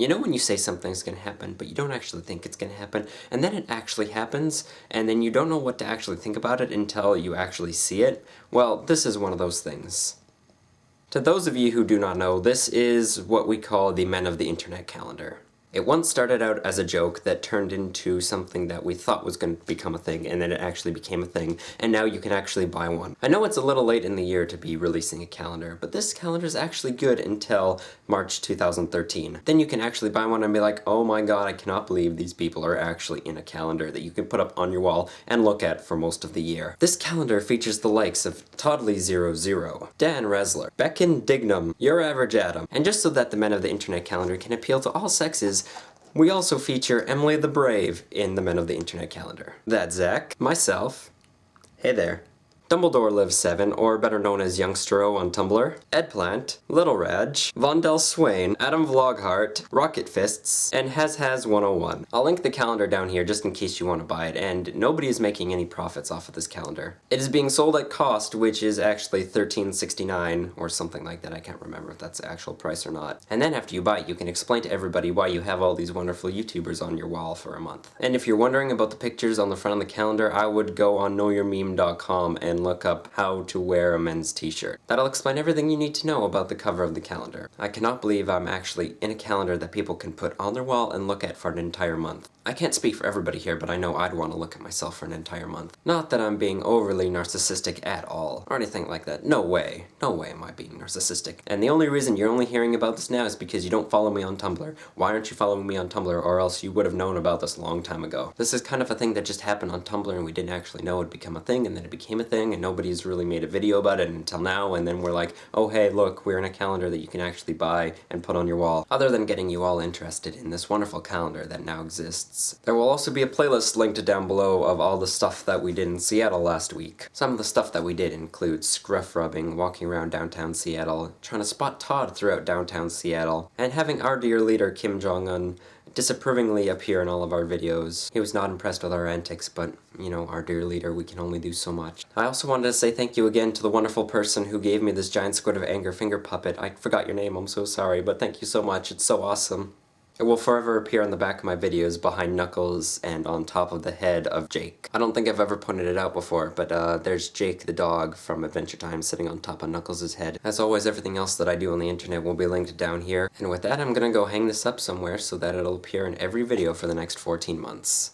You know when you say something's gonna happen, but you don't actually think it's gonna happen, and then it actually happens, and then you don't know what to actually think about it until you actually see it? Well, this is one of those things. To those of you who do not know, this is what we call the Men of the Internet calendar. It once started out as a joke that turned into something that we thought was going to become a thing, and then it actually became a thing, and now you can actually buy one. I know it's a little late in the year to be releasing a calendar, but this calendar is actually good until March 2013. Then you can actually buy one and be like, oh my god, I cannot believe these people are actually in a calendar that you can put up on your wall and look at for most of the year. This calendar features the likes of Toddley00, Dan Resler, Becken Dignam, Your Average Adam, and just so that the Men of the Internet calendar can appeal to all sexes, we also feature Emily the Brave in the Men of the Internet calendar. That's Zach, myself, hey there, Dumbledore Lives 7, or better known as Youngstero on Tumblr, Edplant, Little Raj, Vondel Swain, Adam Vloghart, Rocket Fists, and HasHas101. I'll link the calendar down here just in case you want to buy it, and nobody is making any profits off of this calendar. It is being sold at cost, which is actually $13.69 or something like that. I can't remember if that's the actual price or not. And then after you buy it, you can explain to everybody why you have all these wonderful YouTubers on your wall for a month. And if you're wondering about the pictures on the front of the calendar, I would go on knowyourmeme.com and look up how to wear a men's t-shirt. That'll explain everything you need to know about the cover of the calendar. I cannot believe I'm actually in a calendar that people can put on their wall and look at for an entire month. I can't speak for everybody here, but I know I'd want to look at myself for an entire month. Not that I'm being overly narcissistic at all, or anything like that. No way. No way am I being narcissistic. And the only reason you're only hearing about this now is because you don't follow me on Tumblr. Why aren't you following me on Tumblr, or else you would have known about this a long time ago? This is kind of a thing that just happened on Tumblr and we didn't actually know it'd become a thing, and then it became a thing, and nobody's really made a video about it until now, and then we're like, oh hey, look, we're in a calendar that you can actually buy and put on your wall. Other than getting you all interested in this wonderful calendar that now exists. There will also be a playlist linked down below of all the stuff that we did in Seattle last week. Some of the stuff that we did include scruff rubbing, walking around downtown Seattle, trying to spot Todd throughout downtown Seattle, and having our dear leader Kim Jong-Un disapprovingly appear in all of our videos. He was not impressed with our antics, but, you know, our dear leader, we can only do so much. I also wanted to say thank you again to the wonderful person who gave me this giant squid of anger finger puppet. I forgot your name, I'm so sorry, but thank you so much, it's so awesome. It will forever appear on the back of my videos behind Knuckles and on top of the head of Jake. I don't think I've ever pointed it out before, but there's Jake the dog from Adventure Time sitting on top of Knuckles' head. As always, everything else that I do on the internet will be linked down here. And with that, I'm gonna go hang this up somewhere so that it'll appear in every video for the next 14 months.